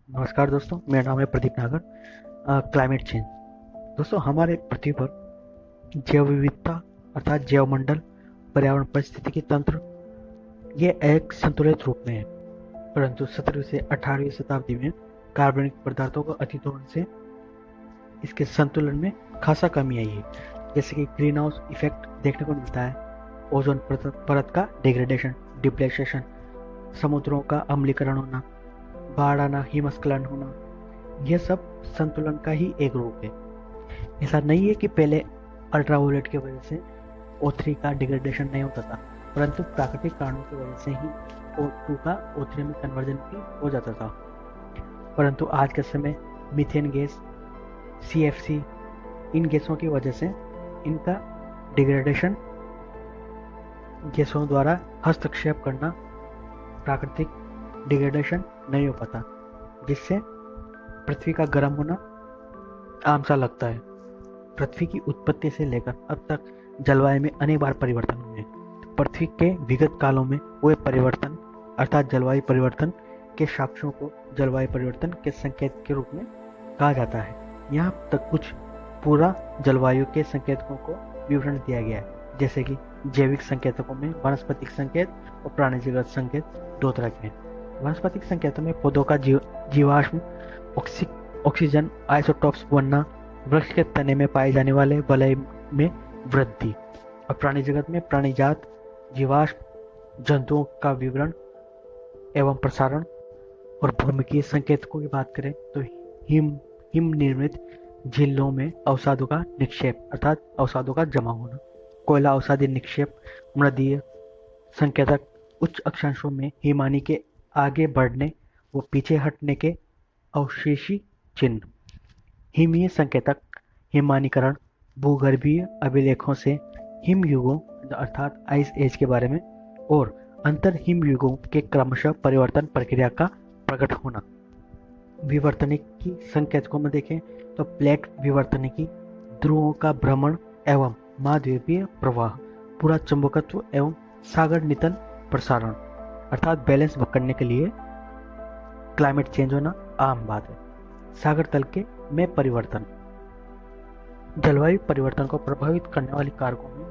नमस्कार दोस्तों, मेरा नाम है प्रदीप नागर। क्लाइमेट चेंज दोस्तों, हमारे पृथ्वी पर जैव विविधता अर्थात जैव मंडल, पर्यावरण, पारिस्थितिकी तंत्र ये एक संतुलित रूप में है। परंतु 17वीं से 18वीं शताब्दी में कार्बनिक पदार्थों का अतिदोहन से इसके संतुलन में खासा कमी आई है। जैसे कि ग्रीन हाउस इफेक्ट देखने को मिलता है, ओजोन परत का डिग्रेडेशन, डिप्लेशन, समुद्रों का अम्लीकरण होना, बाढ़ आना, हिमस्खलन होना, यह सब संतुलन का ही एक रूप है। ऐसा नहीं है कि पहले अल्ट्रावायलेट की वजह से O3 का डिग्रेडेशन नहीं होता था, परंतु प्राकृतिक कारणों की वजह से ही O2 का O3 में कन्वर्जन भी हो जाता था। परंतु आज के समय मीथेन गैस, CFC, इन गैसों की वजह से इनका डिग्रेडेशन गैसों द्वारा हस्तक्षेप करना, प्राकृतिक डिग्रेडेशन नहीं हो पाता, जिससे पृथ्वी का गर्म होना आम सा लगता है। पृथ्वी की उत्पत्ति से लेकर अब तक जलवायु में अनेक बार परिवर्तन हुए हैं। पृथ्वी के विगत कालों में हुए परिवर्तन अर्थात जलवायु परिवर्तन के साक्ष्यों को जलवायु परिवर्तन के संकेत के रूप में कहा जाता है। यहाँ तक कुछ पूरा जलवायु के संकेतकों को विवरण दिया गया है, जैसे कि जैविक संकेतकों में वनस्पतिक संकेत और प्राणीजगत संकेत दो तरह के हैं। वनस्पतिक संकेतों में पौधों का जीवाश्म, ऑक्सीजन आइसोटॉप्स बनना, वृक्ष के तने में पाए जाने वाले वलय में वृद्धि, और प्राणी जगत में प्राणीजात, जीवाश्म, जंतुओं का विवरण एवं प्रसारण। और भूमिकीय संकेतकों की बात करें तो हिम निर्मित झीलों में अवसादों का निक्षेप अर्थात अवसादों का जमा होना, कोयला अवसादी निक्षेप, मृदीय संकेतक, उच्च अक्षांशों में हिमानी के आगे बढ़ने व पीछे हटने के अवशेषी चिन्ह, हिमीय संकेतक, हिमानीकरण, भूगर्भीय अभिलेखों से हिमयुगों अर्थात आइस एज के बारे में और अंतर हिमयुगों के क्रमशः परिवर्तन प्रक्रिया का प्रकट होना। विवर्तनिकी संकेतकों में देखें तो प्लेट विवर्तनिकी, ध्रुवों का भ्रमण एवं महाद्वीपीय प्रवाह, पूरा चुंबकत्व एवं सागर नितन प्रसारण अर्थात बैलेंस पकड़ने के लिए क्लाइमेट चेंज होना आम बात है। सागर तल के में परिवर्तन, जलवायु परिवर्तन को प्रभावित करने वाली कारकों में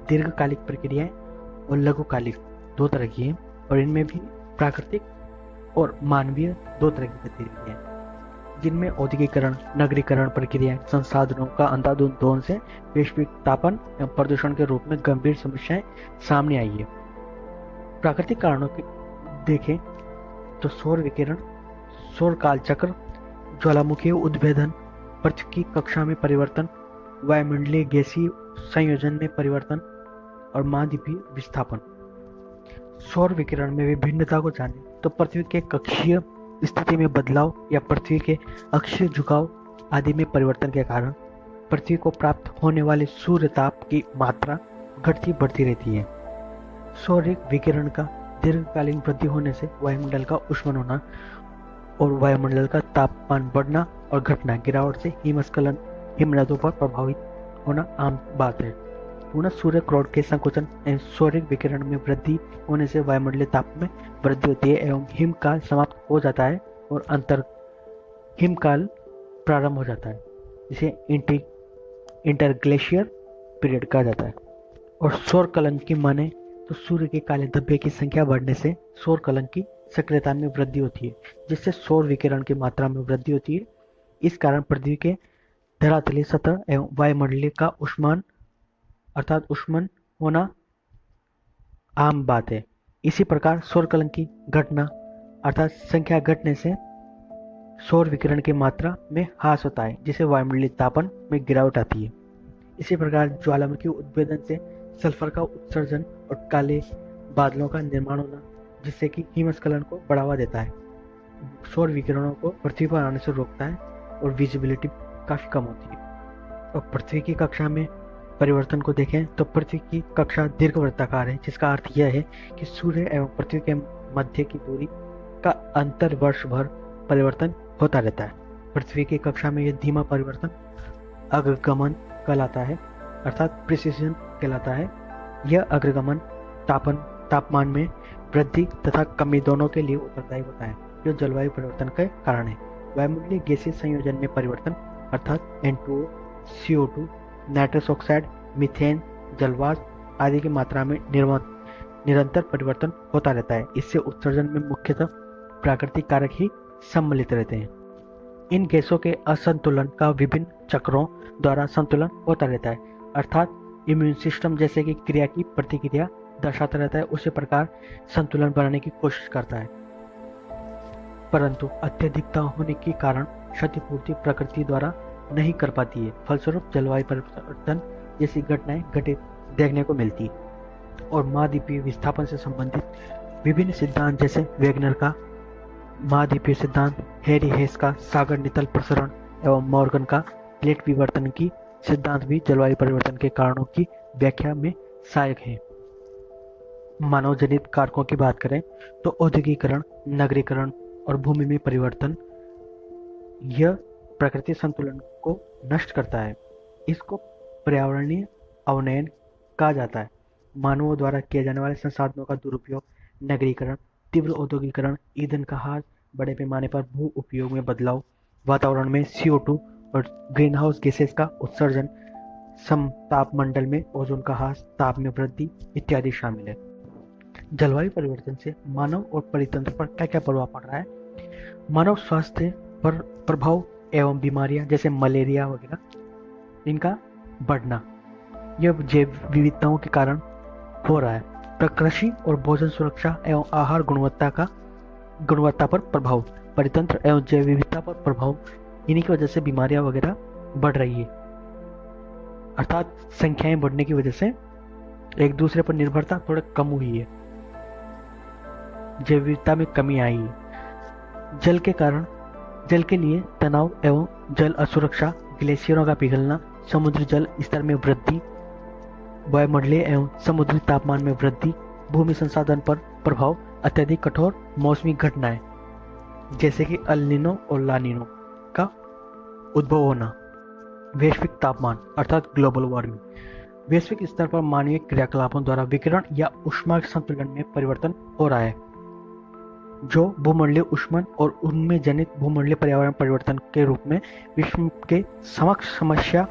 दीर्घकालिक प्रक्रियाएं और लघुकालिक दो तरह की हैं, और इनमें भी प्राकृतिक और मानवीय दो तरह की गतिविधियां हैं, जिनमें औद्योगिकरण, नगरीकरण प्रक्रियाएं संसाधनों का अंधाधुंध से वैश्विक तापन एवं प्रदूषण के रूप में गंभीर समस्याएं सामने आई है। प्राकृतिक कारणों के देखें तो सौर विकिरण, सौर काल चक्र, ज्वालामुखी उद्भेदन, पृथ्वी की कक्षा में परिवर्तन, वायुमंडलीय गैसीय संयोजन में परिवर्तन और महाद्वीपीय विस्थापन। सौर विकिरण में विभिन्नता को जाने तो पृथ्वी के कक्षीय स्थिति में बदलाव या पृथ्वी के अक्षीय झुकाव आदि में परिवर्तन के कारण पृथ्वी को प्राप्त होने वाले सूर्य ताप की मात्रा घटती बढ़ती रहती है। सौर विकिरण का दीर्घकालीन वृद्धि होने से वायुमंडल का ऊष्मन होना और वायुमंडल का तापमान बढ़ना और घटना, गिरावट से हिमस्खलन, हिमनदों पर प्रभावित होना आम बात है। पुनः सूर्य क्रोड के संकुचन एवं सौर विकिरण में वृद्धि होने से वायुमंडलीय ताप में वृद्धि होती है एवं हिमकाल समाप्त हो जाता है और अंतर हिमकाल प्रारंभ हो जाता है, जिसे इंटरग्लेशियर पीरियड कहा जाता है। और सौर कलन की माने तो सूर्य के काले धब्बे की संख्या बढ़ने से सौर कलन की सक्रियता में वृद्धि होती है, जिससे सौर विकिरण की मात्रा में वृद्धि होती है। इस कारण पृथ्वी के धरातलीय सतह एवं वायुमंडलीय का ऊष्मन अर्थात ऊष्मन होना आम बात है। इसी प्रकार सौर कलन की घटना अर्थात संख्या घटने से सौर विकिरण की मात्रा में ह्रास होता है, जिससे वायुमंडलीय तापन में गिरावट आती है। इसी प्रकार ज्वालामुखी उद्भेदन से सल्फर का उत्सर्जन और काले बादलों का निर्माण होना, जिससे कि हिमस्खलन को बढ़ावा देता है। सौर विकिरणों को पृथ्वी पर आने से रोकता है और विजिबिलिटी काफी कम होती है। और पृथ्वी की कक्षा में परिवर्तन को देखें तो पृथ्वी की कक्षा दीर्घवृत्ताकार है, जिसका अर्थ यह है कि सूर्य एवं पृथ्वी के मध्य की दूरी का अंतर वर्ष भर परिवर्तन होता रहता है। पृथ्वी की कक्षा में यह धीमा परिवर्तन अग्रगमन कहलाता है अर्थात प्रिसिजन कहलाता है। यह अग्रगमन तापमान में वृद्धि तथा कमी दोनों के लिए उत्तरदायी होता है। जो जलवायु परिवर्तन के कारण है। वायुमंडलीय गैसीय संयोजन में परिवर्तन अर्थात N2O, CO2, nitrous oxide, methane, जलवाष्प आदि की मात्रा में निरंतर परिवर्तन होता रहता है। इससे उत्सर्जन में मुख्यतः प्राकृतिक कारक ही सम्मिलित रहते हैं। इन गैसों के असंतुलन का विभिन्न चक्रों द्वारा संतुलन होता रहता है, अर्थात इम्यून सिस्टम जैसे कि क्रिया की प्रतिक्रिया दर्शाता रहता है, उसी प्रकार संतुलन बनाने की कोशिश करता है। परंतु अत्यधिकता होने के कारण क्षतिपूर्ति प्रकृति द्वारा नहीं कर पाती है। फलस्वरूप जलवायु परिवर्तन जैसी घटनाएं घटित देखने को मिलती है। और महाद्वीपीय विस्थापन से संबंधित विभिन्न सिद्धांत जैसे वेगनर का महाद्वीपीय सिद्धांत, हैरी हेस का सागर नितल प्रसरण एवं मॉर्गन का प्लेट विवर्तन की सिद्धांत भी जलवायु परिवर्तन के कारणों की व्याख्या में सहायक है। मानव जनित कारकों की बात करें तो औद्योगिकरण, नगरीकरण और भूमि में परिवर्तन यह प्रकृति संतुलन को नष्ट करता है। इसको पर्यावरणीय अवनयन कहा जाता है। मानवों द्वारा किए जाने वाले संसाधनों का दुरुपयोग, नगरीकरण, तीव्र औद्योगिकरण, ईंधन का ह्रास, बड़े पैमाने पर भू उपयोग में बदलाव, वातावरण में CO2 और ग्रीन हाउस गैसेस का उत्सर्जन, समतापमंडल में ओजोन का ह्रास, ताप में वृद्धि इत्यादि शामिल है। जलवायु परिवर्तन से मानव और परितंत्र पर क्या क्या प्रभाव पड़ रहा है? मानव स्वास्थ्य पर प्रभाव एवं बीमारियां जैसे मलेरिया वगैरह इनका बढ़ना, यह जैव विविधताओं के कारण हो रहा है। कृषि और भोजन सुरक्षा एवं आहार गुणवत्ता पर प्रभाव, परितंत्र एवं जैव विविधता पर प्रभाव, इन्हीं की वजह से बीमारियां वगैरह बढ़ रही है, अर्थात संख्याएं बढ़ने की वजह से एक दूसरे पर निर्भरता थोड़ा कम हुई है, जैव विविधता में कमी आई है। जल के कारण जल के लिए तनाव एवं जल असुरक्षा, ग्लेशियरों का पिघलना, समुद्री जल स्तर में वृद्धि, वायुमंडलीय एवं समुद्री तापमान में वृद्धि, भूमि संसाधन पर प्रभाव, अत्यधिक कठोर मौसमी घटनाएं जैसे कि अल नीनो और ला नीनो का उद्भव होना, वैश्विक तापमान अर्थात ग्लोबल वार्मिंग, वैश्विक स्तर पर मानवीय क्रियाकलापों द्वारा विकिरण या ऊष्मा संतुलन में परिवर्तन हो रहा है, जो भूमंडलीय ऊष्मन और उनमें जनित भूमंडलीय पर्यावरण परिवर्तन के रूप में विश्व के समक्ष समस्या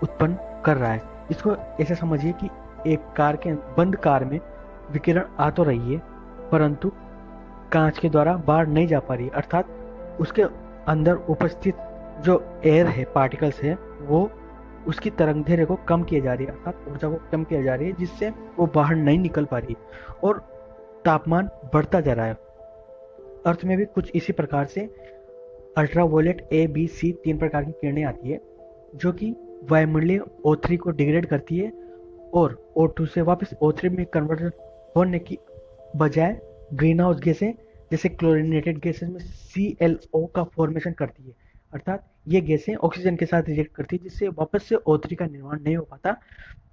उत्पन्न कर रहा है। इसको ऐसे समझिए कि एक बंद कार में विकिरण आ तो रही है, परंतु कांच के द्वारा बाहर नहीं जा पा रही है, अर्थात उसके अंदर उपस्थित जो एयर है, पार्टिकल्स है, वो उसकी तरंगदैर्घ्य को कम किए जा रही है, अर्थात ऊर्जा को कम किया जा रही है, जिससे वो बाहर नहीं निकल पा रही है और तापमान बढ़ता जा रहा है। अर्थ में भी कुछ इसी प्रकार से अल्ट्रावायलेट A, B, C 3 प्रकार की किरणें आती है, जो कि वायुमंडलीय O3 को डिग्रेड करती है और O2 से वापस O3 में कन्वर्ट होने की बजाय ग्रीन हाउस गैसें जैसे क्लोरीनेटेड गैसेस में ClO का फॉर्मेशन करती है, अर्थात ये गैसें ऑक्सीजन के साथ रिएक्ट करती है, जिससे वापस से O3 का निर्माण नहीं हो पाता।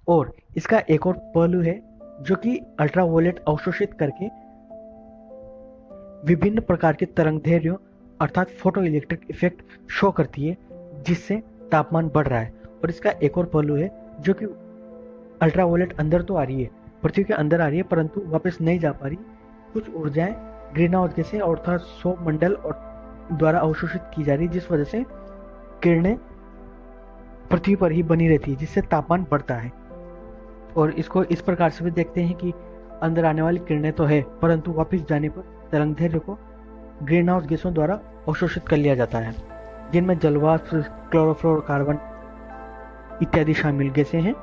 और इसका एक और पहलू है जो कि अल्ट्रावायलेट अवशोषित करके विभिन्न प्रकार के तरंगदैर्घ्यों अर्थात फोटो इलेक्ट्रिक इफेक्ट शो करती है, जिससे तापमान बढ़ रहा है। और इसका एक और पहलू है जो कि अल्ट्रावायलेट अंदर तो आ रही है, पृथ्वी के अंदर आ रही है, परंतु वापस नहीं जा पा रही। कुछ ऊर्जाएं ग्रीन हाउस गैसें अर्थात सौर मंडल और द्वारा अवशोषित की जा रही है, जिस वजह से किरणें पृथ्वी पर ही बनी रहती है, जिससे तापमान बढ़ता है। और इसको इस प्रकार से भी देखते हैं कि अंदर आने वाली किरणें तो है, परंतु वापस जाने पर तरंगदैर्घ्य को ग्रीन हाउस गैसों द्वारा अवशोषित कर लिया जाता है, जिनमें जलवाष्प, क्लोरोफ्लोरोकार्बन इत्यादि शामिल गैसें हैं।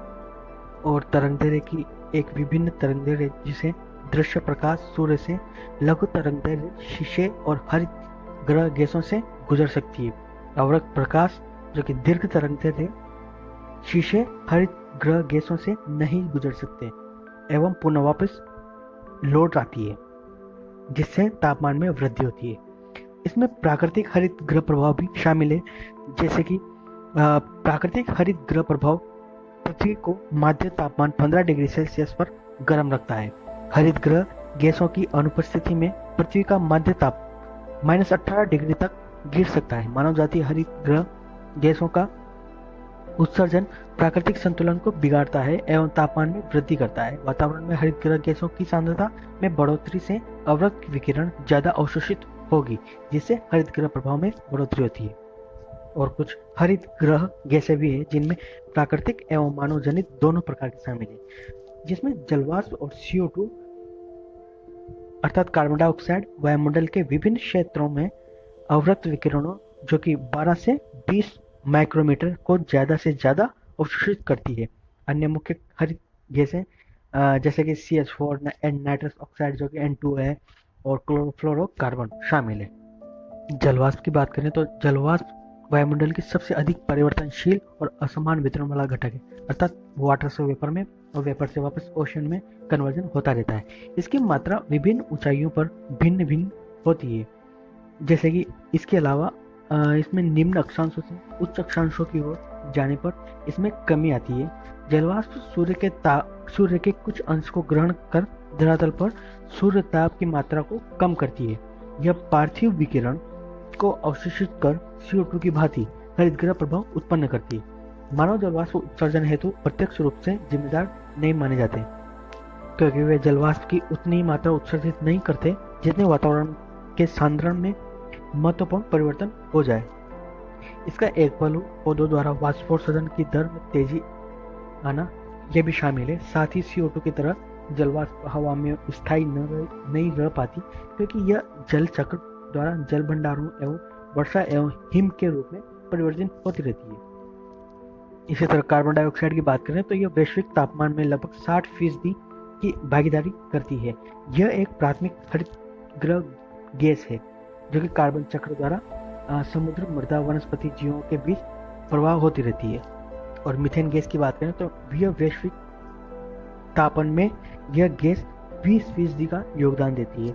और तरंगदैर्घ्य की एक विभिन्न तरंगदैर्घ्य जिसे दृश्य प्रकाश सूर्य से लघु तरंगदैर्घ्य शीशे और हरित ग्रह गैसों से गुजर सकती है। अवरक्त प्रकाश जो कि दीर्घ तरंगदैर्घ्य शीशे हरित ग्रह गैसों से नहीं गुजर सकते एवं पुनः वापस लौट आती है, जिससे तापमान में वृद्धि होती है। इसमें प्राकृतिक हरित ग्रह प्रभाव भी शामिल है, जैसे कि प्राकृतिक हरित ग्रह प्रभाव पृथ्वी को माध्य तापमान 15 डिग्री सेल्सियस पर गर्म रखता है। हरित ग्रह गैसों की अनुपस्थिति में पृथ्वी का माध्य ताप -18 डिग्री तक गिर सकता है। मानव जाति हरित ग्रह गैसों का उत्सर्जन प्राकृतिक संतुलन को बिगाड़ता है एवं तापमान में वृद्धि करता है। वातावरण में हरित ग्रह गैसों की सांद्रता में बढ़ोतरी से अवरक्त विकिरण ज्यादा अवशोषित होगी, जिससे हरित गृह प्रभाव में बढ़ोतरी होती है। और कुछ हरित गृह गैसें भी है जिनमें प्राकृतिक एवं मानव जनित दोनों प्रकार के शामिल है, जिसमें जलवाष्प और CO2 अर्थात कार्बन डाइऑक्साइड वायुमंडल के विभिन्न क्षेत्रों में अवरक्त विकिरणों जो कि 12 से 20 माइक्रोमीटर को ज्यादा से ज्यादा अवशोषित करती है। अन्य मुख्य हरित गैसें जैसे कि CH4 एंड नाइट्रस ऑक्साइड जो कि N2 है और क्लोरोफ्लोरोकार्बन शामिल है। जलवाष्प की बात करें तो जलवाष्प वायुमंडल की सबसे अधिक परिवर्तनशील और असमान वितरण वाला घटक है, अर्थात वाटर से वेपर में और वेपर से वापस ओशन में कन्वर्जन होता रहता है। इसकी मात्रा विभिन्न ऊंचाइयों पर भिन्न भिन्न होती है, जैसे कि इसके अलावा इसमें निम्न अक्षांशों से उच्च अक्षांशों की ओर जाने पर इसमें कमी आती है। जलवाष्प सूर्य के कुछ अंश को ग्रहण कर धरातल पर सूर्य ताप की मात्रा को कम करती है। यह पार्थिव विकिरण को अवशोषित कर CO2 की भांति हरितगृह प्रभाव उत्पन्न करती है। मानव जलवाष्प उत्सर्जन हेतु प्रत्यक्ष रूप से जिम्मेदार नहीं माने जाते, क्योंकि वे जलवाष्प की उतनी ही मात्रा उत्सर्जित नहीं करते जितने वातावरण के सांद्रण में महत्वपूर्ण परिवर्तन हो जाए। इसका एक पहलू पौधों द्वारा वाष्पोत्सर्जन की दर में तेजी आना यह भी शामिल है। साथ ही CO2 की तरह जलवाष्प हवा में स्थायी नहीं रह पाती, क्योंकि यह जल चक्र द्वारा जल भंडारों एवं वर्षा एवं हिम के रूप में परिवर्तित होती रहती है। इसी तरह कार्बन डाइऑक्साइड की बात करें तो यह वैश्विक तापमान में लगभग 60% की भागीदारी करती है। यह एक प्राथमिक हरित गृह गैस है जो कि कार्बन चक्र द्वारा समुद्र, मृदा, वनस्पति जीवों के बीच प्रवाह होती रहती है। और मीथेन गैस की बात करें तो यह वैश्विक तापन में यह गैस 20% का योगदान देती है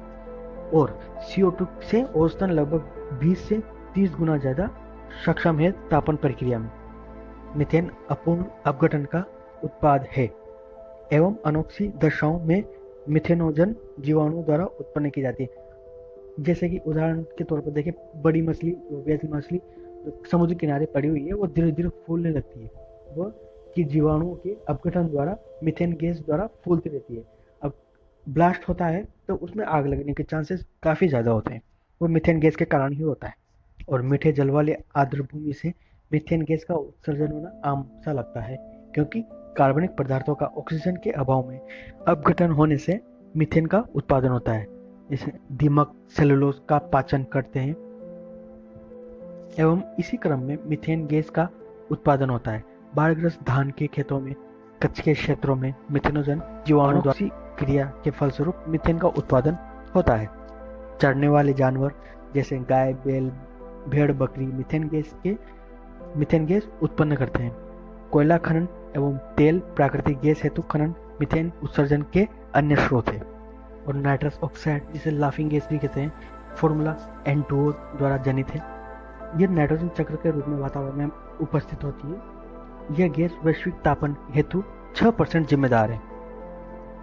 और CO2 से औसतन लगभग 20 से 30 गुना ज्यादा सक्षम है तापन प्रक्रिया में। मीथेन अपूर्ण अपघटन का उत्पाद है एवं अनोखी दशाओं में मिथेनोजन जीवाणुओं द्वारा उत्पन्न की जाती है। जैसे कि उदाहरण के तौर पर देखें, बड़ी मछली, वैसी मछली समुद्र किनारे पड़ी हुई है, वो धीरे धीरे फूलने लगती है, वह कि जीवाणुओं के अपघटन द्वारा मीथेन गैस द्वारा फूलती रहती है। अब ब्लास्ट होता है तो उसमें आग लगने के चांसेस काफ़ी ज़्यादा होते हैं, वो मीथेन गैस के कारण ही होता है। और मीठे जल वाले आर्द्र भूमि से मीथेन गैस का उत्सर्जन होना आम सा लगता है, क्योंकि कार्बनिक पदार्थों का ऑक्सीजन के अभाव में अपघटन होने से मीथेन का उत्पादन होता है। इसे दीमक सेलुलोज का पाचन करते हैं एवं इसी क्रम में मीथेन गैस का उत्पादन होता है। बाढ़ग्रस्त धान के खेतों में, कच्छ के क्षेत्रों में मिथेनोजन जीवाणु द्वारा क्रिया के फलस्वरूप मीथेन का उत्पादन होता है। चरने वाले जानवर जैसे गाय, बैल, भेड़, बकरी मीथेन गैस उत्पन्न करते हैं। कोयला खनन एवं तेल प्राकृतिक गैस हेतु खनन मीथेन उत्सर्जन के अन्य स्रोत है। और नाइट्रस ऑक्साइड, जिसे लाफिंग गैस भी कहते हैं, फॉर्मूला N2O द्वारा जनित है। यह नाइट्रोजन चक्र के रूप में वातावरण में उपस्थित होती है। यह गैस वैश्विक तापन हेतु 6% जिम्मेदार है।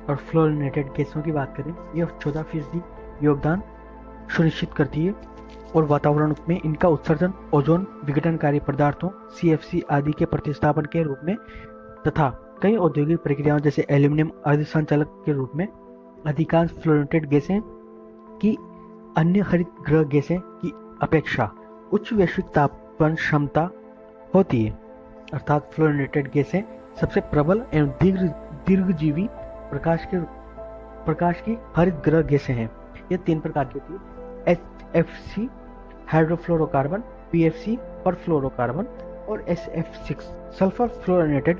और फ्लोरिनेटेड गैसों की बात करें, यह 14% योगदान सुनिश्चित करती है और वातावरण में इनका उत्सर्जन ओजोन विघटनकारी पदार्थों CFC आदि के प्रतिस्थापन के रूप में तथा कई औद्योगिक प्रक्रियाओं जैसे एल्यूमिनियम अर्धसंचालक के रूप में अधिकांश फ्लोरिनेटेड गैसें की अन्य हरित गृह गैसें की अपेक्षा उच्च वैश्विक तापमान क्षमता होती है। अर्थात फ्लोरिनेटेड गैसें सबसे प्रबल एवं दीर्घजीवी प्रकाश की हरित गृह गैसें हैं। ये 3 प्रकार की होती है: HFC हाइड्रोफ्लोरोकार्बन, PFC परफ्लोरोकार्बन और SF6 सल्फर फ्लोरिनेटेड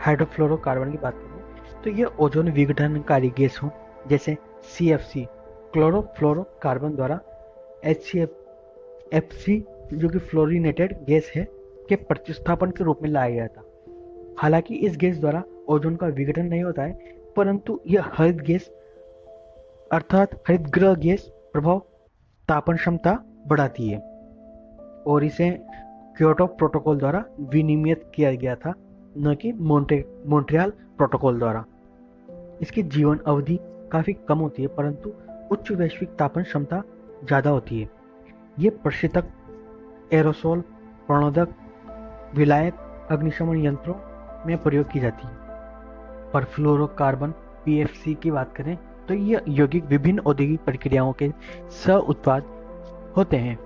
हाइड्रोफ्लोरोकार्बन की बात करें तो ये ओजोन विघटनकारी गैस हों जैसे CFC क्लोरोफ्लोरोकार्बन द्वारा HCFC जो कि फ्लोरिनेटेड गैस है के प्रतिस्थापन के रूप में लाया गया था। हालांकि इस गैस द्वारा ओजोन का विघटन नहीं होता है, परंतु यह हरित गैस अर्थात हरित गृह गैस प्रभाव तापन क्षमता बढ़ाती है और इसे क्योटो प्रोटोकॉल द्वारा विनियमित किया गया था, न कि मॉन्ट्रियल प्रोटोकॉल द्वारा। इसकी जीवन अवधि काफी कम होती है, परंतु उच्च वैश्विक तापन क्षमता ज्यादा होती है। ये प्रशीतक, एरोसोल, प्रणोदक, विलायक, अग्निशमन यंत्रों में प्रयोग की जाती है। परफ्लोरोकार्बन PFC की बात करें तो ये यौगिक विभिन्न औद्योगिक प्रक्रियाओं के सह उत्पाद होते हैं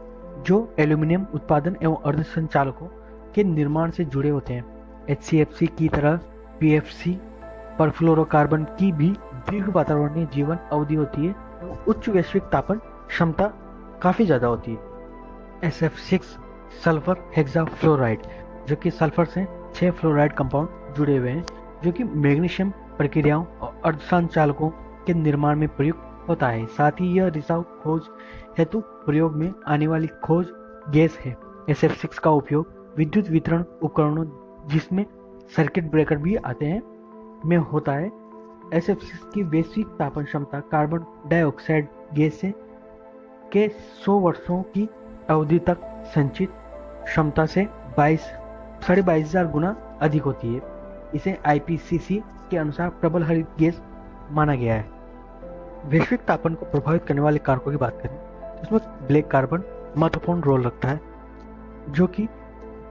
जो एल्यूमीनियम उत्पादन एवं अर्धसंचालकों के निर्माण से जुड़े होते हैं। HCFC की तरह PFC परफ्लोरोकार्बन की भी दीर्घ वातावरणीय जीवन अवधि होती है एवं उच्च वैश्विक तापन क्षमता काफी ज्यादा होती है। SF6 सल्फर हेक्साफ्लोराइड, जो कि सल्फर से 6 फ्लोराइड कंपाउंड जुड़े हुए हैं, जो कि मैग्नीशियम प्रक्रियाओं और अर्धसंचालकों के निर्माण में प्रयुक्त होता है। साथ ही यह रिसाव खोज हेतु प्रयोग में आने वाली खोज गैस है। SF6 का उपयोग विद्युत वितरण उपकरणों, जिसमें सर्किट ब्रेकर भी आते हैं, में होता है। SF6 की वैश्विक तापन क्षमता कार्बन डाइऑक्साइड गैस से के 100 वर्षों की अवधि तक संचित क्षमता से 22,500 गुना अधिक होती है। इसे IPCC के अनुसार प्रबल हरित गैस माना गया है। वैश्विक तापन को प्रभावित करने वाले कारकों की बात करें तो इसमें ब्लैक कार्बन महत्वपूर्ण रोल रखता है, जो कि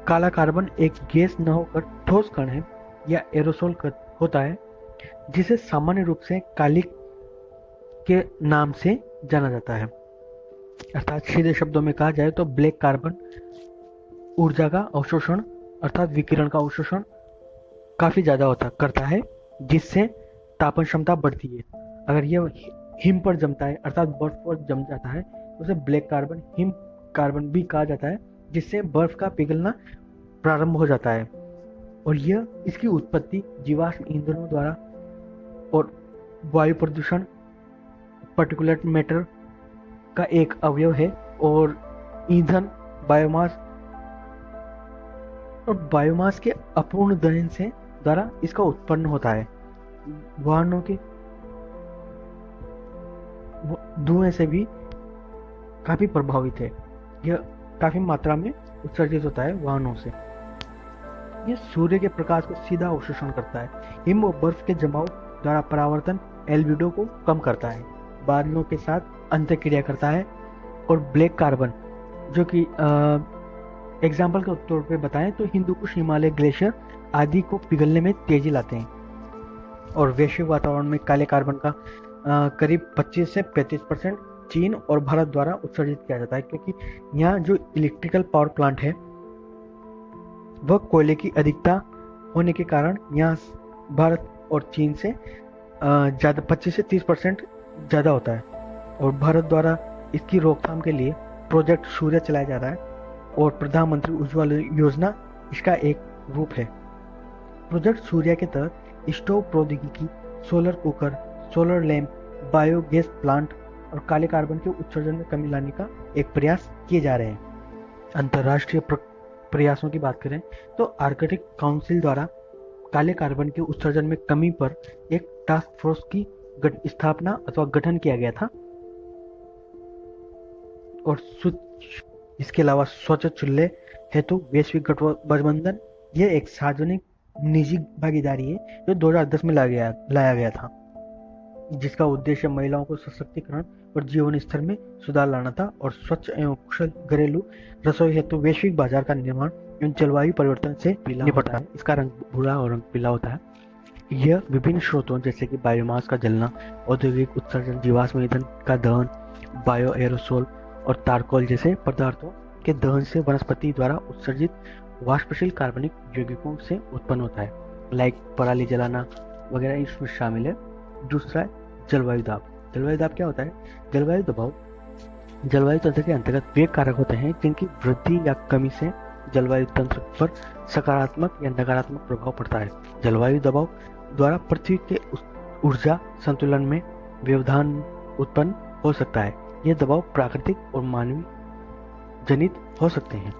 काला कार्बन एक गैस न होकर ठोस कण है या एरोसोल होता है, जिसे सामान्य रूप से कालिक के नाम से जाना जाता है। अर्थात सीधे शब्दों में कहा जाए तो ब्लैक कार्बन ऊर्जा का अवशोषण अर्थात विकिरण का अवशोषण काफी ज्यादा करता है, जिससे तापन क्षमता बढ़ती है। अगर यह हिम पर जमता है अर्थात बर्फ पर जम जाता है तो उसे ब्लैक कार्बन हिम कार्बन भी कहा जाता है, जिससे बर्फ का पिघलना प्रारंभ हो जाता है। और यह इसकी उत्पत्ति जीवाश्म ईंधनों द्वारा और वायु प्रदूषण पार्टिकुलेट मैटर का एक अवयव है। और ईंधन बायोमास के अपूर्ण दहन से द्वारा इसका उत्पन्न होता है। वाहनों के धुएं से भी काफी प्रभावित है। यह काफी मात्रा में उत्सर्जित होता है वाहनों से। यह सूर्य के प्रकाश को सीधा अवशोषण करता है। हिम और बर्फ के जमाव द्वारा परावर्तन एल्बिडो को कम करता है, बादलों के साथ अंतःक्रिया करता है। और ब्लैक कार्बन, जो कि एग्जाम्पल के तौर पे बताएं तो हिंदुकुश, हिमालय ग्लेशियर आदि को पिघलने में तेजी लाते हैं। और वैश्विक वातावरण में काले कार्बन का करीब 25 से 35% चीन और भारत द्वारा उत्सर्जित किया जाता है, क्योंकि यहाँ जो इलेक्ट्रिकल पावर प्लांट है वह कोयले की अधिकता होने के कारण यहाँ भारत और चीन से ज़्यादा 25 से 30% ज़्यादा होता है। और भारत द्वारा इसकी रोकथाम के लिए प्रोजेक्ट सूर्य चलाया जा रहा है और प्रधानमंत्री उज्ज्वला योजना इसका एक रूप है। प्रोजेक्ट सूर्य के तहत स्टोव प्रौद्योगिकी, solar cooker, solar lamp, biogas plant और काले कार्बन के उत्सर्जन में कमी लाने का एक प्रयास किए जा रहे हैं। अंतर्राष्ट्रीय प्रयासों की बात करें तो आर्कटिक काउंसिल द्वारा काले कार्बन के उत्सर्जन में कमी पर एक टास्क फोर्स की स्थापना अथवा गठन किया गया था। और इसके अलावा स्वच्छ चूल्हे हेतु वैश्विक गठबंधन, यह एक सार्वजनिक निजी भागीदारी है जो 2010 में लाया गया था, जिसका उद्देश्य महिलाओं को सशक्तिकरण और जीवन स्तर में सुधार लाना था और स्वच्छ एवं कुशल घरेलू रसोई हेतु वैश्विक बाजार का निर्माण एवं जलवायु परिवर्तन से निपटना है। इसका रंग भूरा और रंग पीला होता है। यह विभिन्न स्रोतों जैसे कि बायोमास का जलना, औद्योगिक उत्सर्जन, जीवाश्म ईंधन का दहन, बायो एरोसोल और तारकोल जैसे पदार्थों के दहन से वनस्पति द्वारा उत्सर्जित वाष्पशील कार्बनिक यौगिकों से उत्पन्न होता है, लाइक पराली जलाना वगैरह इसमें शामिल है। दूसरा है जलवायु दाब। जलवायु दाब क्या होता है? जलवायु दबाव जलवायु तंत्र के अंतर्गत वे कारक होते हैं जिनकी वृद्धि या कमी से जलवायु तंत्र पर सकारात्मक या नकारात्मक प्रभाव पड़ता है। जलवायु दबाव द्वारा पृथ्वी के ऊर्जा संतुलन में व्यवधान उत्पन्न हो सकता है। यह दबाव प्राकृतिक और मानवीय जनित हो सकते हैं।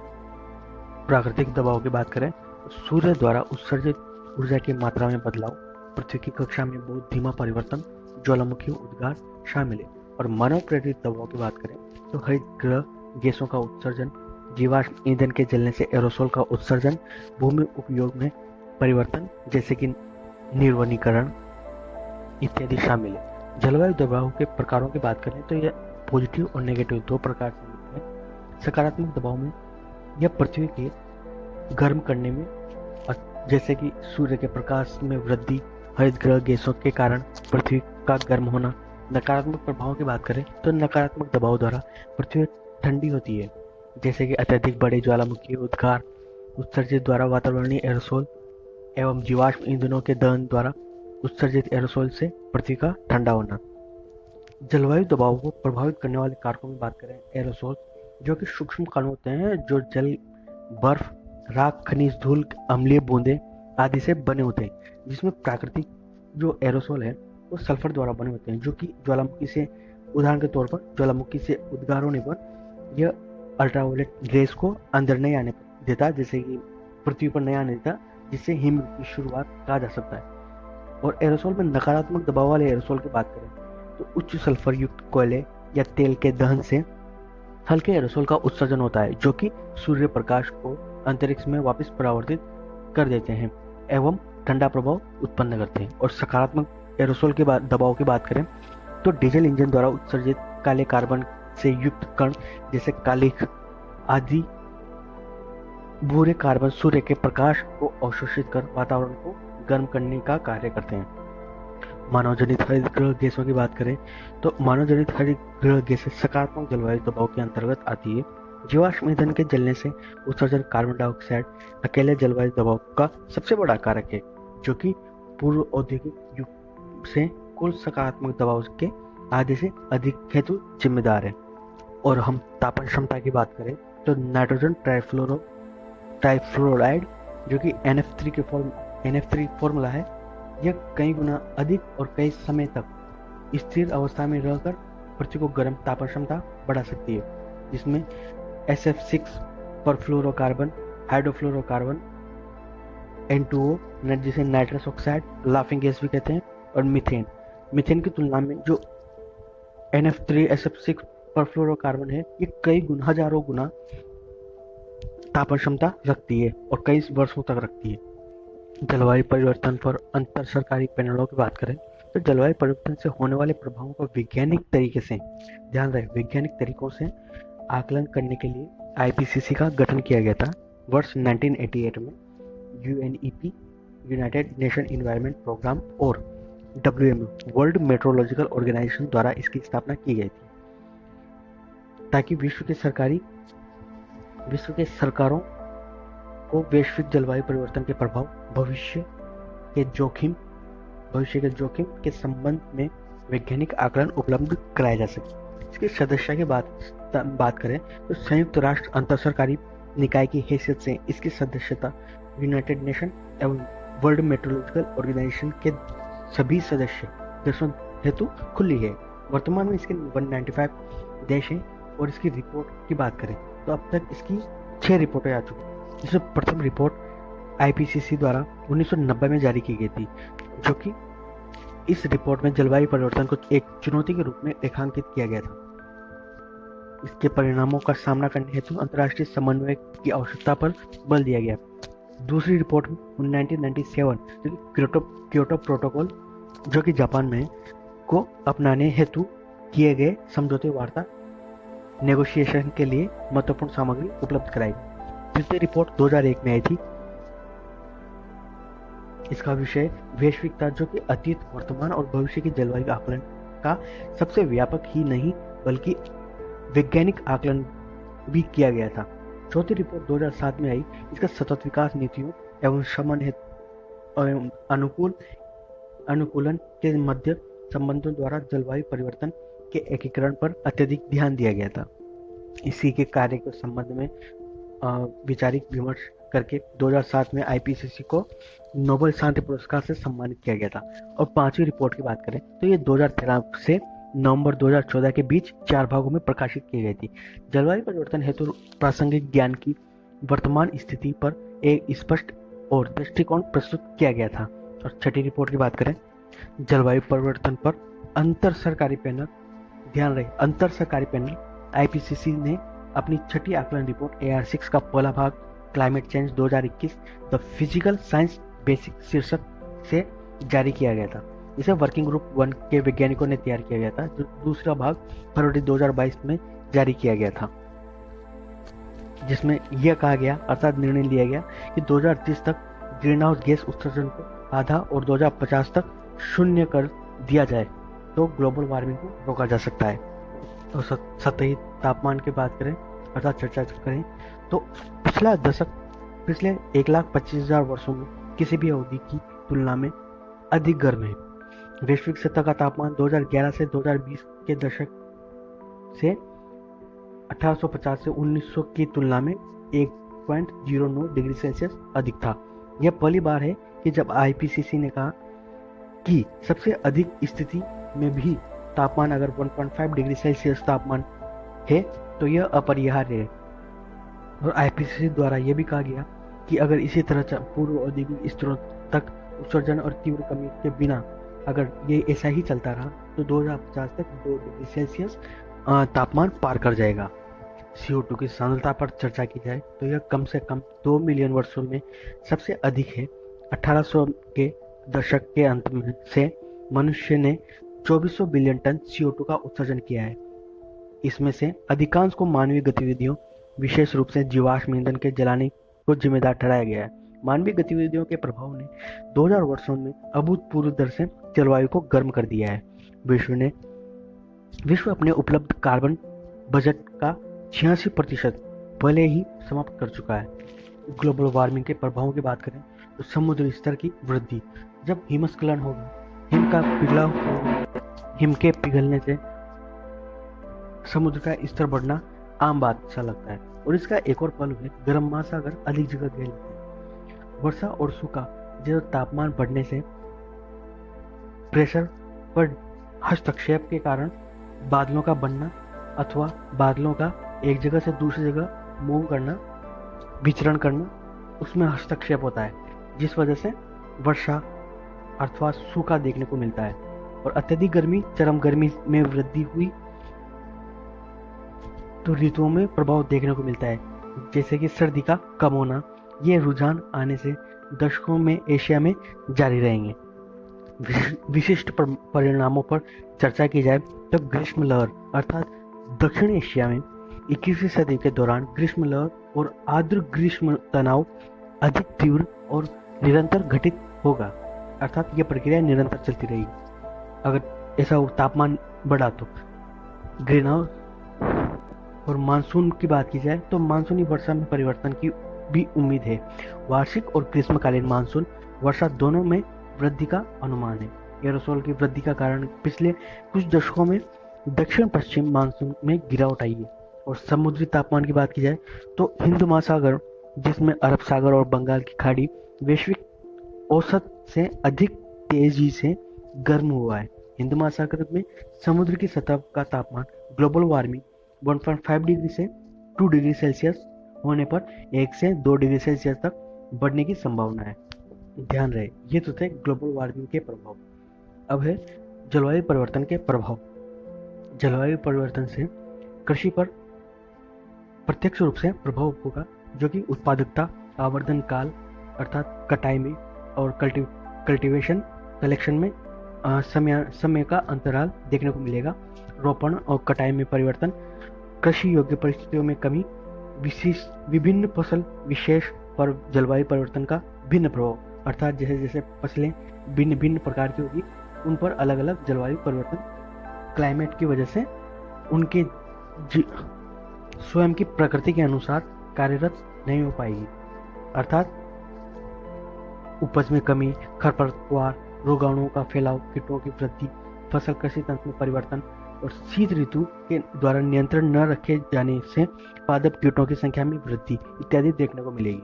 प्राकृतिक दबाव की बात करें तो सूर्य द्वारा उत्सर्जित ऊर्जा की मात्रा में बदलाव, पृथ्वी की कक्षा में बहुत धीमा परिवर्तन, ज्वालामुखी उद्गार शामिल है। और मानव प्रेरित दबाव की बात करें तो हरित गृह गैसों का उत्सर्जन, जीवाश्म ईंधन के जलने से एरोसोल का उत्सर्जन, भूमि उपयोग में परिवर्तन जैसे कि निर्वनीकरण इत्यादि शामिल है। जलवायु दबाव के प्रकारों की बात करें तो यह पॉजिटिव और नेगेटिव दो प्रकार से मिलते हैं। सकारात्मक दबाव में यह पृथ्वी के गर्म करने में, जैसे कि सूर्य के प्रकाश में वृद्धि, हरित गृह गैसों के कारण पृथ्वी का गर्म होना नकारात्मक प्रभावों की बात करें तो नकारात्मक दबाव द्वारा पृथ्वी ठंडी होती है, जैसे कि अत्यधिक बड़े ज्वालामुखी उद्गार उत्सर्जित द्वारा वातावरणीय एरोसोल एवं जीवाश्म ईंधनों के दहन द्वारा उत्सर्जित एरोसोल से पृथ्वी का ठंडा होना। जलवायु दबाव को प्रभावित करने वाले कारकों की बात करें, एरोसोल जो कि सूक्ष्म कण होते हैं जो जल, बर्फ, राख, खनिज, धूल, अम्लीय बूंदें आदि से बने होते हैं, जिसमें प्राकृतिक जो एरोसोल है वो सल्फर द्वारा बने होते हैं, जो कि ज्वालामुखी से, उदाहरण के तौर पर ज्वालामुखी से उद्गार होने पर यह अल्ट्रावायलेट रेस को अंदर नहीं आने देता, जैसे कि पृथ्वी पर नहीं आने देता, जिससे हिम की शुरुआत कहा जा सकता है। और एरोसोल में नकारात्मक दबाव वाले एरोसोल की बात करें तो उच्च सल्फर युक्त कोयले या तेल के दहन से हल्के एरोसोल का उत्सर्जन होता है, जो कि सूर्य प्रकाश को अंतरिक्ष में वापस परावर्तित कर देते हैं एवं ठंडा प्रभाव उत्पन्न करते हैं। और सकारात्मक एरोसोल के दबाव की बात करें तो डीजल इंजन द्वारा उत्सर्जित काले कार्बन से युक्त कण जैसे कालिख आदि भूरे कार्बन सूर्य के प्रकाश को अवशोषित कर वातावरण को गर्म करने का कार्य करते हैं। मानव जनित हरित गृह गैसों की बात करें तो मानव जनित हरित गृह गैसें सकारात्मक जलवायु दबाव के अंतर्गत आती है। जीवाश्म ईंधन के जलने से उत्सर्जन कार्बन डाइऑक्साइड अकेले जलवायु दबाव का सबसे बड़ा कारक है, जो कि पूर्व औद्योगिक युग से कुल सकारात्मक दबाव के आधे से अधिक हेतु जिम्मेदार है। और हम तापन क्षमता की बात करें तो नाइट्रोजन ट्राइफ्लोराइड जो कि NF3 फॉर्मूला है, यह कई गुना अधिक और कई समय तक स्थिर अवस्था में रहकर पृथ्वी को गर्म तापन क्षमता बढ़ा सकती है, जिसमें SF6 परफ्लोरोकार्बन, हाइड्रोफ्लोरोकार्बन, N2O जिसे नाइट्रस ऑक्साइड, लाफिंग गैस भी कहते हैं, और मीथेन की तुलना में जो NF3 SF6 परफ्लोरोकार्बन है, ये कई गुना, हजारों गुना तापन क्षमता रखती है और कई वर्षों तक रखती है। जलवायु परिवर्तन पर अंतर सरकारी पैनलों की बात करें तो जलवायु परिवर्तन से होने वाले प्रभावों का वैज्ञानिक तरीके से, ध्यान रहे, वैज्ञानिक तरीकों से आकलन करने के लिए IPCC का गठन किया गया था वर्ष 1988 में। UNEP United Nation Environment Programme और WMO वर्ल्ड मेट्रोलॉजिकल ऑर्गेनाइजेशन द्वारा इसकी स्थापना की गई थी, ताकि विश्व के सरकारों को वैश्विक जलवायु परिवर्तन के प्रभाव, भविष्य के जोखिम के संबंध में वैज्ञानिक आकलन उपलब्ध कराया जा सके। इसकी सदस्यता की बात करें तो संयुक्त राष्ट्र अंतर सरकारी निकाय की हैसियत से इसकी सदस्यता यूनाइटेड नेशन एवं वर्ल्ड मेट्रोलॉजिकल ऑर्गेनाइजेशन के सभी सदस्य देशों हेतु खुली है। वर्तमान में इसके 195 देश हैं। और इसकी रिपोर्ट की बात करें तो अब तक इसकी 6 रिपोर्टें आ चुकी हैं, जिसमें प्रथम रिपोर्ट IPCC द्वारा 1990 में जारी की गई थी, जो कि इस रिपोर्ट में जलवायु परिवर्तन को एक चुनौती के रूप में रेखांकित किया गया था। इसके परिणामों का सामना करने हेतु अंतर्राष्ट्रीय समन्वय की आवश्यकता पर बल दिया गया। दूसरी रिपोर्ट 1997 क्योटो प्रोटोकॉल, जो कि जापान में, को अपनाने हेतु किए गए समझौते वार्ता नेगोशिएशन के लिए महत्वपूर्ण सामग्री उपलब्ध कराई। तृतीय रिपोर्ट 2001 में आई थी। इसका विषय वैश्विकता, जो कि अतीत, वर्तमान और भविष्य की जलवायु आकलन का सबसे व्यापक ही नहीं बल्कि वैज्ञानिक आकलन भी किया गया था। चौथी रिपोर्ट 2007 में आई। इसका सतत विकास नीतियों एवं अनुकूलन के मध्य संबंधों द्वारा जलवायु परिवर्तन के एकीकरण पर अत्यधिक ध्यान दिया गया था। इसी के कार्य के संबंध में वैचारिक विमर्श करके 2007 में IPCC को नोबेल शांति पुरस्कार से सम्मानित किया गया था। और पांचवी रिपोर्ट की बात करें तो ये 2013 से नवंबर 2014 के बीच 4 भागों में प्रकाशित की गई थी। जलवायु परिवर्तन हेतु प्रासंगिक ज्ञान की वर्तमान स्थिति पर एक स्पष्ट और दृष्टिकोण प्रस्तुत किया गया था। और छठी रिपोर्ट की बात करें, जलवायु परिवर्तन पर अंतर सरकारी पैनल, ध्यान रहे, अंतर सरकारी पैनल IPCC ने अपनी छठी आकलन रिपोर्ट AR6 का पहला भाग climate change 2021 the physical science basic शीर्षक से जारी किया गया था। इसे वर्किंग ग्रुप 1 के वैज्ञानिकों ने तैयार किया गया था, जो दूसरा भाग फरवरी 2022 में जारी किया गया था, जिसमें यह कहा गया, अर्थात निर्णय लिया गया कि 2030 तक ग्रीन हाउस गैस उत्सर्जन को आधा और 2050 तक शून्य कर दिया जाए। तो ग्लोबल वार्मिंग को रोका जा सकता है। तो सतही तापमान की बात करें अर्थात चर्चा करें तो पिछले 1,25,000 वर्षों में किसी भी अवधि की तुलना में अधिक गर्म है। वैश्विक सतह का तापमान 2011 से 2020 के दशक से 1850 से 1900 की तुलना में 1.09 डिग्री सेल्सियस अधिक था। यह पहली बार है कि जब आईपीसीसी ने कहा कि सबसे अधिक स्थिति में भी तापमान अगर 1.5 डिग्री सेल्सियस तापमान है तो यह अपरिहार्य है। और आईपीसीसी द्वारा यह भी कहा गया कि अगर इसी तरह पूर्व औद्योगिक स्तरों तक उत्सर्जन और तीव्र कमी के बिना अगर ये ऐसा ही चलता रहा तो 2050 तक 2 डिग्री सेल्सियस तापमान पार कर जाएगा। CO2 की सांद्रता पर चर्चा की जाए तो यह कम से कम 2 मिलियन वर्षों में सबसे अधिक है। 1800 के दशक के अंत में से मनुष्य ने 2400 बिलियन टन CO2 का उत्सर्जन किया है। इसमें से अधिकांश को मानवीय गतिविधियों विशेष रूप से जीवाश्म ईंधन के जलाने को जिम्मेदार ठहराया गया है। मानवीय गतिविधियों के प्रभाव ने 2000 वर्षों में अभूतपूर्व दर से जलवायु को गर्म कर दिया है। विश्व अपने उपलब्ध कार्बन बजट का 86% पहले ही समाप्त कर चुका है। ग्लोबल वार्मिंग के प्रभावों की बात करें तो समुद्र स्तर की वृद्धि, जब हिमस्खलन होगा, हिम के पिघलने से समुद्र का स्तर बढ़ना आम बात सा लगता है। और इसका एक और पहलू है गर्म महासागर अधिक जगह घेर लेते हैं। वर्षा और सूखा जैसे तापमान बढ़ने से प्रेशर पर हस्तक्षेप के कारण बादलों का बनना अथवा बादलों का एक जगह से दूसरी जगह मूव करना, विचरण करना, उसमें हस्तक्षेप होता है, जिस वजह से वर्षा अथवा सूखा देखने को मिलता है। और अत्यधिक गर्मी, चरम गर्मी में वृद्धि हुई तो ऋतुओं में प्रभाव देखने को मिलता है, जैसे कि सर्दी का कम होना। ये रुझान आने से दशकों में एशिया में जारी रहेंगे। विशिष्ट परिणामों पर चर्चा की जाए तो ग्रीष्म लहर अर्थात दक्षिण एशिया में 21वीं सदी के दौरान ग्रीष्म लहर और आर्द्र ग्रीष्म तनाव अधिक तीव्र और निरंतर घटित होगा, अर्थात यह प्रक्रिया निरंतर चलती रहेगी। अगर ऐसा तापमान बढ़ा तो ग्रीन हाउस और मानसून की बात की जाए तो मानसूनी वर्षा में परिवर्तन की भी उम्मीद है। वार्षिक और ग्रीष्मकालीन मानसून वर्षा दोनों में वृद्धि का अनुमान है। एरोसोल की वृद्धि का कारण पिछले कुछ दशकों में दक्षिण पश्चिम मानसून में गिरावट आई है। और समुद्री तापमान की बात की जाए तो हिंद महासागर, जिसमें अरब सागर और बंगाल की खाड़ी, वैश्विक औसत से अधिक तेजी से गर्म हुआ है। हिंद महासागर में समुद्र की सतह का तापमान ग्लोबल वार्मिंग 1.5 डिग्री से 2 डिग्री सेल्सियस होने पर 1 से 2 डिग्री सेल्सियस तक बढ़ने की संभावना है। ध्यान रहे, ये तो थे ग्लोबल वार्मिंग के प्रभाव। अब है जलवायु परिवर्तन के प्रभाव। जलवायु परिवर्तन से कृषि पर प्रत्यक्ष रूप से प्रभाव होगा, जो कि उत्पादकता, आवर्धन काल अर्थात कटाई में और कल्टीवेशन कलेक्शन में समय का अंतराल देखने को मिलेगा। रोपण और कटाई में परिवर्तन, कृषि योग्य परिस्थितियों में कमी, विभिन्न फसल विशेष पर जलवायु परिवर्तन का भिन्न प्रभाव, अर्थात जैसे जैसे फसलें भिन्न भिन्न प्रकार की होगी उन पर अलग अलग जलवायु परिवर्तन क्लाइमेट की वजह से उनके स्वयं की प्रकृति के अनुसार कार्यरत नहीं हो पाएगी। अर्थात उपज में कमी, खरपतवार, रोगाणुओं का फैलाव, कीटों की वृद्धि, फसल कृषि तंत्र में परिवर्तन और शीत ऋतु के द्वारा नियंत्रण न रखे जाने से पादप कीटों की संख्या में वृद्धि इत्यादि देखने को मिलेगी।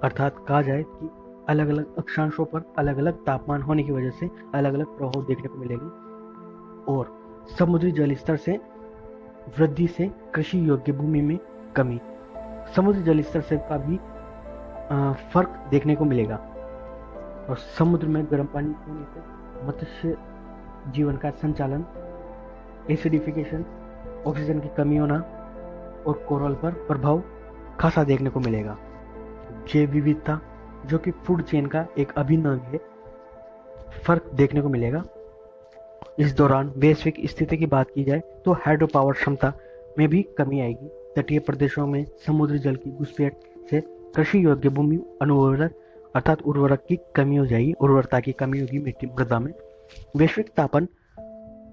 अर्थात कहा जाए कि अलग अलग अक्षांशों पर अलग अलग तापमान होने की वजह से अलग अलग प्रभाव देखने को मिलेंगे। और समुद्री जल स्तर से वृद्धि से कृषि योग्य भूमि में कमी, समुद्री जल स्तर से का भी फर्क देखने को मिलेगा। और समुद्र में गर्म पानी होने से मत्स्य जीवन का संचालन, एसिडिफिकेशन, ऑक्सीजन की कमी होना और कोरल पर प्रभाव खासा देखने को मिलेगा। जैव विविधता, जो कि फूड चेन का एक अभिन्न अंग है, फर्क देखने को मिलेगा। इस दौरान वैश्विक स्थिति की बात की जाए तो हाइड्रो पावर क्षमता में भी कमी आएगी। तटीय प्रदेशों में समुद्री जल की घुसपैठ से कृषि योग्य भूमि अनुर्वरक अर्थात उर्वरक की कमी हो जाएगी, उर्वरता की कमी होगी मिट्टी मृदा में। वैश्विक तापन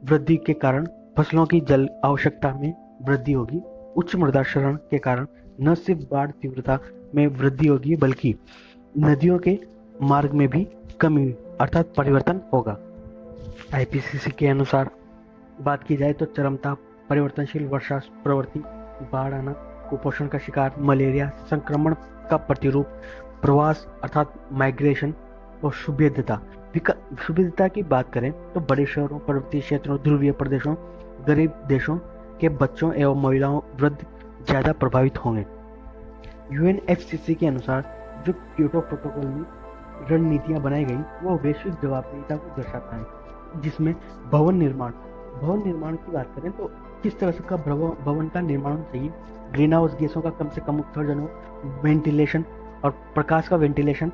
वृद्धि के कारण फसलों की जल आवश्यकता में वृद्धि होगी। उच्च मृदा क्षरण के कारण न सिर्फ बाढ़ तीव्रता में वृद्धि होगी बल्कि नदियों के मार्ग में भी कमी अर्थात परिवर्तन होगा। आईपीसीसी के अनुसार बात की जाए तो चरमताप, परिवर्तनशील वर्षा प्रवृत्ति, बाढ़ आना, कुपोषण का शिकार, मलेरिया, संक्रमण का प्रतिरूप, प्रवास अर्थात माइग्रेशन और सुभिद्धता की बात करें तो बड़े शहरों, पर्वतीय क्षेत्रों, ध्रुवीय प्रदेशों, गरीब देशों के बच्चों एवं महिलाओं, वृद्ध ज्यादा प्रभावित होंगे। यूएनएफसीसी के अनुसार जो क्योटो प्रोटोकॉल में रणनीतियां बनाई गई वो वैश्विक जवाबदेहिता को दर्शाता है, जिसमें भवन निर्माण की बात करें तो किस तरह से का भवन का निर्माण होना चाहिए, ग्रीन हाउस गैसों का कम से कम उत्सर्जन हो, वेंटिलेशन और प्रकाश का वेंटिलेशन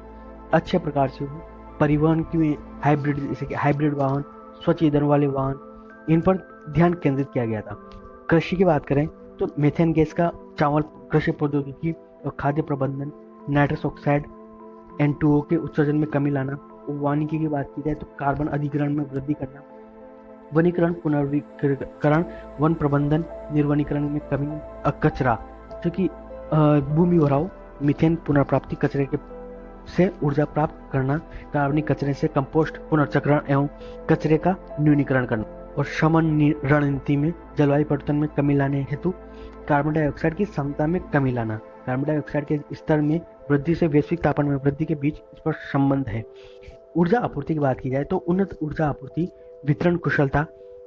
अच्छे प्रकार से हो, परिवहन की हाइब्रिड वाहन, स्वच्छ ईंधन वाले वाहन, इन पर ध्यान केंद्रित किया गया था। कृषि की बात करें तो मीथेन गैस का चावल, कृषि प्रौद्योगिकी और खाद्य प्रबंधन, नाइट्रस ऑक्साइड N2O के उत्सर्जन में कमी लाना। वानिकी की बात की जाए तो कार्बन अधिग्रहण में वृद्धि करना, वनीकरण, पुनर्वनीकरण, वन प्रबंधन, निर्वनीकरण में कमी, कचरा जो कि भूमि भराव, मीथेन पुनर्प्राप्ति, कचरे के से ऊर्जा प्राप्त करना, कार्बनिक कचरे से कंपोस्ट, पुनर्चक्रण एवं कचरे का न्यूनीकरण करना और शमन रणनीति में जलवायु परिवर्तन में कमी लाने हेतु कार्बन डाइऑक्साइड की क्षमता में कमी लाना। कार्बन डाइऑक्साइड के स्तर में वृद्धि से वैश्विक तापमान में वृद्धि के बीच इस पर संबंध है। ऊर्जा आपूर्ति की बात की जाए तो उन्नत ऊर्जा आपूर्ति, वितरण कुशलता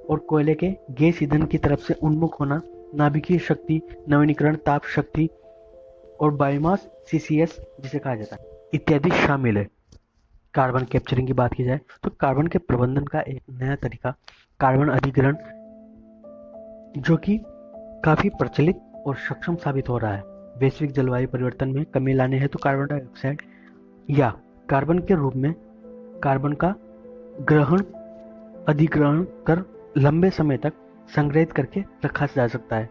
और कोयले के गैस ईंधन की तरफ से उन्मुख होना, नाभिकीय शक्ति, नवीनीकरण, ताप शक्ति और बायोमास CCS जिसे कहा जाता है इत्यादि शामिल है। कार्बन कैप्चरिंग की बात की जाए तो कार्बन के प्रबंधन का एक नया तरीका कार्बन अधिग्रहण जो कि काफी प्रचलित और सक्षम साबित हो रहा है। वैश्विक जलवायु परिवर्तन में कमी लाने हेतु कार्बन डाइऑक्साइड या कार्बन के रूप में कार्बन का अधिग्रहण कर लंबे समय तक संग्रहित करके रखा जा सकता है।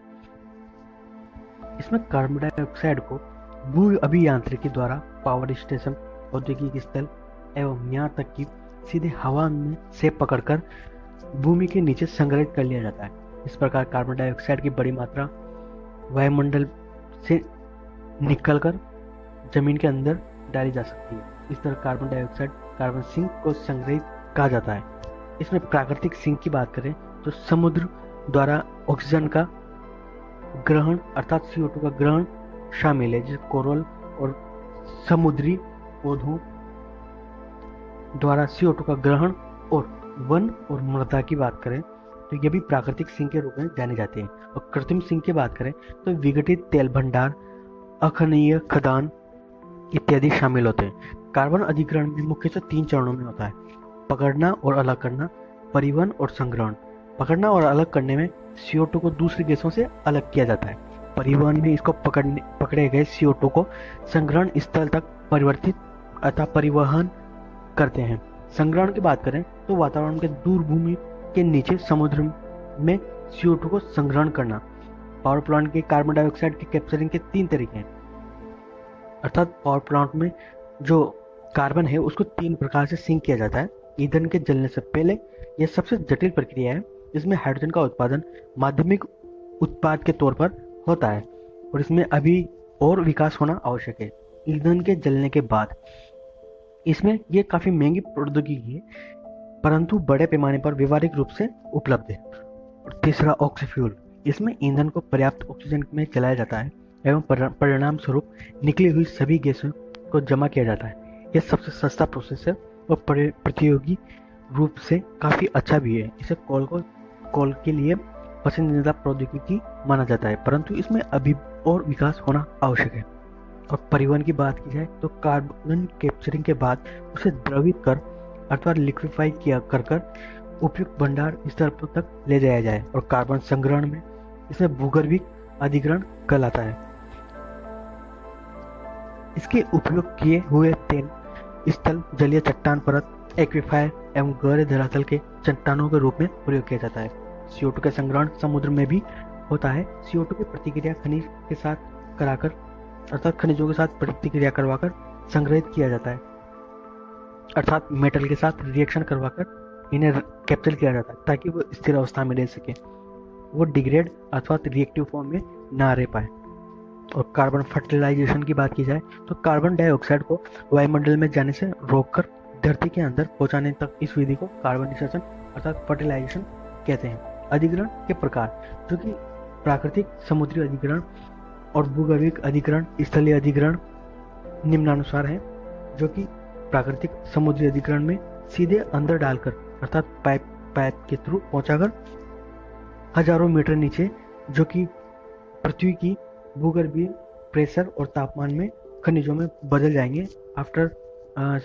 इसमें कार्बन डाइऑक्साइड को भू अभियांत्रिकी द्वारा पावर स्टेशन, औद्योगिक स्थल एवं यहाँ तक कि सीधे हवा में से पकड़कर भूमि के नीचे संग्रहित कर लिया जाता है। इस प्रकार कार्बन डाइऑक्साइड की बड़ी मात्रा वायुमंडल से निकलकर जमीन के अंदर डाली जा सकती है। इस तरह कार्बन डाइऑक्साइड कार्बन सिंक को संग्रहित कहा जाता है। इसमें प्राकृतिक सिंक की बात करें तो समुद्र द्वारा ऑक्सीजन का ग्रहण अर्थात CO2 का ग्रहण शामिल है, जिसे कोरल और समुद्री पौधों द्वारा CO2 का ग्रहण और वन और मृदा की बात करें तो ये भी प्राकृतिक सिंक के रूप में जाने जाते हैं। और कृत्रिम सिंक की बात करें तो विघटित तेल भंडार, अखननीय खदान इत्यादि शामिल होते हैं। कार्बन अधिग्रहण में मुख्यतः 3 चरणों में होता है: पकड़ना और अलग करना, परिवहन और संग्रहण। पकड़ना और अलग करने में CO2 को दूसरी गैसों से अलग किया जाता है। परिवहन में इसको पकड़े गए CO2 को संग्रहण स्थल तक परिवर्तित अथवा परिवहन करते हैं। संग्रहण की बात करें तो वातावरण के दूर भूमि के नीचे समुद्र में CO2 को संग्रहण करना। पावर प्लांट के कार्बन डाइऑक्साइड के कैप्चरिंग के 3 तरीके हैं, अर्थात पावर प्लांट में जो कार्बन है उसको 3 प्रकार से सिंक किया जाता है। ईंधन के जलने से पहले यह सबसे जटिल प्रक्रिया है। इसमें हाइड्रोजन का उत्पादन माध्यमिक उत्पाद के तौर पर होता है और इसमें अभी और विकास होना आवश्यक है। ईंधन के जलने के बाद इसमें यह काफी महंगी प्रौद्योगिकी है, परंतु बड़े पैमाने पर व्यवहारिक रूप से उपलब्ध है। और तीसरा ऑक्सीफ्यूल, इसमें ईंधन को पर्याप्त ऑक्सीजन में जलाया जाता है एवं परिणाम स्वरूप निकली हुई सभी गैसों को जमा किया जाता है। यह सबसे सस्ता प्रोसेस है और प्रतियोगी रूप से काफी अच्छा भी है। इसे कोल के लिए पसंदीदा प्रौद्योगिकी माना जाता है, परंतु इसमें अभी और विकास होना आवश्यक है। और परिवहन की बात की जाए तो कार्बन कैप्चरिंग के बाद उसे द्रवित कर अथवा लिक्विफाई किया कर उपयुक्त भंडार स्तर तक ले जाया जाए। और कार्बन संग्रहण में इसमें भूगर्भिक अधिग्रहण कहलाता है। इसके उपयोग किए हुए तेल स्थल, जलीय चट्टान परत, एक्विफायर एवं गहरे धरातल के चट्टानों के रूप में प्रयोग किया जाता है। CO2 का संग्रहण समुद्र में भी होता है। CO2 की प्रतिक्रिया खनिज के साथ कराकर अर्थात खनिजों के साथ प्रतिक्रिया करवाकर संग्रहित किया जाता है, अर्थात मेटल के साथ रिएक्शन करवाकर इन्हें कैप्चर किया जाता है ताकि वो स्थिर अवस्था में रह सके, वो डिग्रेड अथवा रिएक्टिव फॉर्म में ना रह पाए। और कार्बन फर्टिलाइजेशन की बात की जाए तो कार्बन डाइऑक्साइड को वायुमंडल में जाने से रोककर धरती के अंदर पहुंचाने तक इस विधि को कार्बन निषेचन अर्थात फर्टिलाइजेशन कहते हैं। अधिग्रहण के प्रकार, जो कि प्राकृतिक समुद्री अधिग्रहण और भूगर्भिक अधिग्रहण, स्थलीय अधिग्रहण निम्नानुसार है। जो कि प्राकृतिक समुद्री अधिग्रहण में सीधे अंदर डालकर अर्थात पाइप के थ्रू पहुंचाकर हजारों मीटर नीचे, जो कि पृथ्वी की भूगर्भीय प्रेशर और तापमान में खनिजों में बदल जाएंगे आफ्टर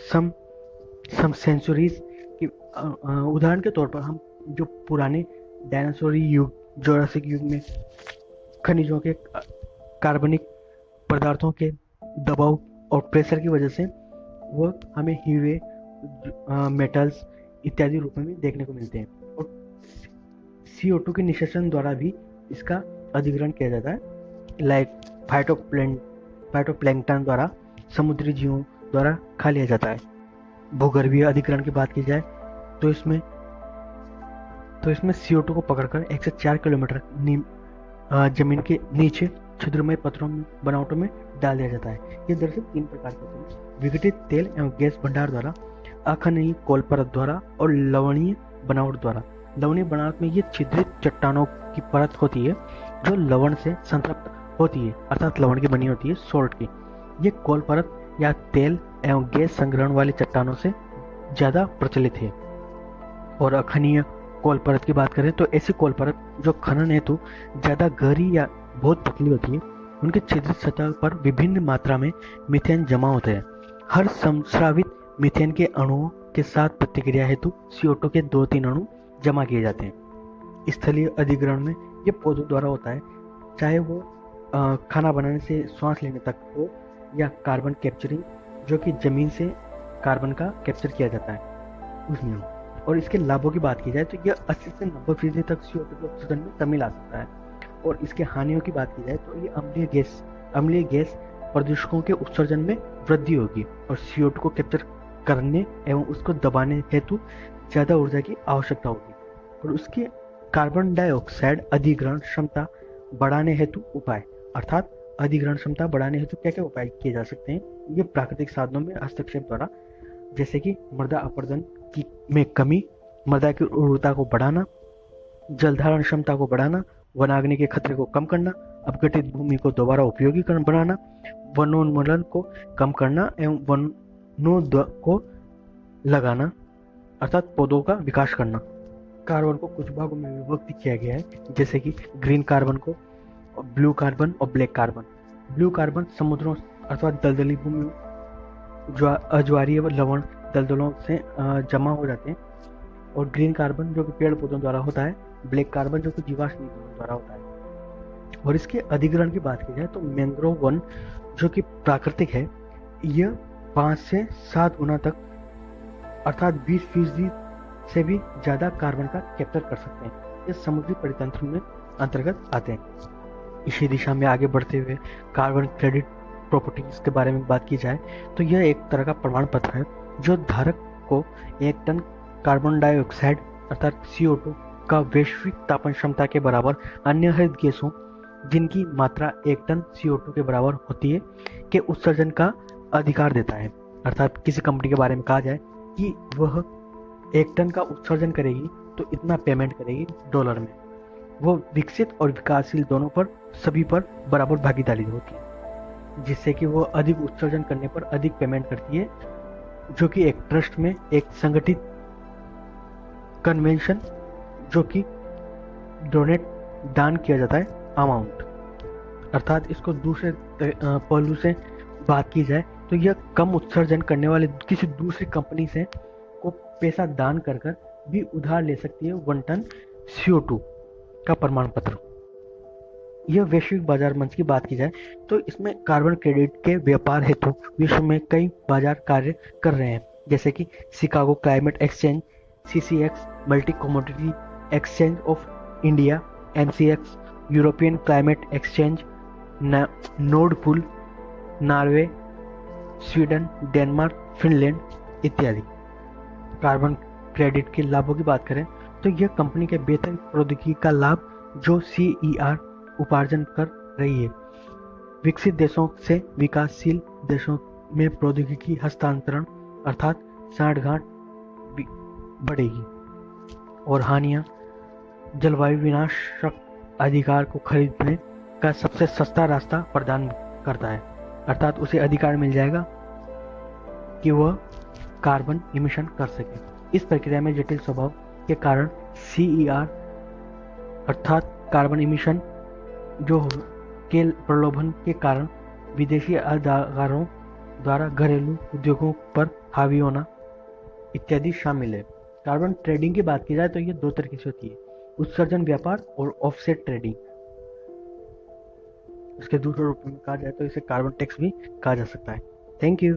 सम सेंचुरीज की। उदाहरण के तौर पर हम जो पुराने डायनासोरी युग, जोरासिक युग में खनिजों के कार्बनिक पदार्थों के दबाव और प्रेशर की वजह से वो हमें हीरे, मेटल्स इत्यादि रूप में देखने को मिलते हैं। और CO2 के निषेचन द्वारा भी इसका अधिग्रहण किया जाता है, लाइक फाइटोप्लैंक्टन द्वारा, समुद्री जीवों द्वारा खा लिया जाता है। भूगर्भीय अधिग्रहण की बात की जाए तो इसमें CO2 को पकड़कर 1 से 4 किलोमीटर जमीन के नीचे छिद्रमय पत्थरों में बनावटों में डाल दिया जाता है। ये दरअसल 3 प्रकार के होते हैं: विघटित तेल एवं गैस भंडार द्वारा, अखननीय कोल परत द्वारा और लवणीय बनावट द्वारा। लवणीय बनावट में ये छिद्रित चट्टानों की परत होती है जो लवण से संतृप्त होती है अर्थात लवण की बनी होती है, सोल्ट की। ये कोल परत या तेल एवं गैस संग्रहण वाली चट्टानों से ज्यादा प्रचलित है। और अखनीय कोल परत की बात करें तो ऐसी कोल परत जो खनन हेतु ज्यादा गहरी या बहुत पतली होती है, उनके छिद्रित सतह पर विभिन्न मात्रा में मीथेन जमा होते हैं। हर संस्रावित मीथेन के अणुओं के साथ प्रतिक्रिया हेतु CO2 के 2-3 अणु जमा किए जाते हैं। स्थलीय अधिग्रहण में ये पौधों द्वारा होता है, चाहे वो खाना बनाने से श्वास लेने तक हो या कार्बन कैप्चरिंग, जो कि जमीन से कार्बन का कैप्चर किया जाता है उसमें। और इसके लाभों की बात की जाए तो यह 80 से 90% तक CO2 के उत्सर्जन में कमी ला सकता है। और इसके हानियों की बात की जाए तो ये अम्लीय गैस प्रदूषकों के उत्सर्जन में वृद्धि होगी और CO2 को कैप्चर करने एवं उसको दबाने हेतु ज्यादा ऊर्जा की आवश्यकता होगी। और उसके कार्बन डाइऑक्साइड अधिग्रहण क्षमता बढ़ाने हेतु उपाय, अर्थात अधिग्रहण क्षमता बढ़ाने हेतु क्या क्या उपाय किए जा सकते हैं? ये प्राकृतिक साधनों में हस्तक्षेप द्वारा, जैसे कि मृदा अपरदन में कमी, मृदा की उर्वरता को बढ़ाना, जलधारण क्षमता को बढ़ाना, वनाग्नि के खतरे को कम करना, अपघटित भूमि को दोबारा उपयोगी बनाना, वनोन्मूलन को कम करना एवं वनों को लगाना अर्थात पौधों का विकास करना। कार्बन को कुछ भागों में विभक्त किया गया है, जैसे कि ग्रीन कार्बन को, ब्लू कार्बन और ब्लैक कार्बन। ब्लू कार्बन समुद्रों अथवा दलदली भूमि, अज्वारीय लवण दलदलों से जमा हो जाते हैं। और ग्रीन कार्बन जो कि पेड़ पौधों द्वारा होता है, ब्लैक कार्बन जो कि जीवाश्म ईंधनों द्वारा होता है। और इसके अधिग्रहण की बात की जाए तो मैंग्रोव वन जो कि प्राकृतिक है, यह 5 से 7 गुना तक अर्थात 20% से भी ज्यादा कार्बन का कैप्चर कर सकते हैं। ये समुद्री परितंत्र में अंतर्गत आते हैं। इसी दिशा में आगे बढ़ते हुए कार्बन क्रेडिट प्रॉपर्टीज के बारे में बात की जाए तो यह एक तरह का प्रमाण पत्र है जो धारक को 1 टन कार्बन डाइऑक्साइड अर्थात CO2 का वैश्विक तापन क्षमता के बराबर अन्य हरित गैसों जिनकी मात्रा 1 टन CO2 के बराबर होती है के उत्सर्जन का अधिकार देता है। अर्थात किसी कंपनी के बारे में कहा जाए कि वह 1 टन का उत्सर्जन करेगी तो इतना पेमेंट करेगी डॉलर में, वो विकसित और विकासशील दोनों पर सभी पर बराबर भागीदारी होती है, जिससे कि वो अधिक उत्सर्जन करने पर अधिक पेमेंट करती है, जो कि एक ट्रस्ट में एक संगठित कन्वेंशन जो कि डोनेट दान किया जाता है अमाउंट। अर्थात इसको दूसरे पहलू से बात की जाए तो यह कम उत्सर्जन करने वाले किसी दूसरी कंपनी से को पैसा दान कर कर भी उधार ले सकती है 1 टन CO2 का प्रमाण पत्र। यह वैश्विक बाजार मंच की बात की जाए तो इसमें कार्बन क्रेडिट के व्यापार हेतु विश्व में कई बाजार कार्य कर रहे हैं, जैसे कि Chicago climate exchange, CCX, multi commodity exchange of India, MCX, European climate exchange, Nord pool, Norway, Sweden, Denmark, Finland इत्यादि। कार्बन क्रेडिट के लाभों की बात करें तो यह कंपनी के बेहतर प्रौद्योगिकी का लाभ जो CER उपार्जन कर रही है। विकसित देशों से विकासशील देशों में प्रौद्योगिकी हस्तांतरण अर्थात सांठगांठ बढ़ेगी और हानियां जलवायु विनाशक अधिकार को खरीदने का सबसे सस्ता रास्ता प्रदान करता है, अर्थात उसे अधिकार मिल जाएगा कि वह कार्बन इमिशन कर सके। इस प्रक्रिया में जटिल स्वभाव के कारण CER अर्थात कार्बन इमिशन जो के प्रलोभन के कारण विदेशी अदाकारों द्वारा घरेलू उद्योगों पर हावी होना इत्यादि शामिल है। कार्बन ट्रेडिंग की बात की जाए तो ये दो तरीके से होती है, उत्सर्जन व्यापार और ऑफसेट ट्रेडिंग। इसके दूसरे रूप में कहा जाए तो इसे कार्बन टैक्स भी कहा जा सकता है। Thank you.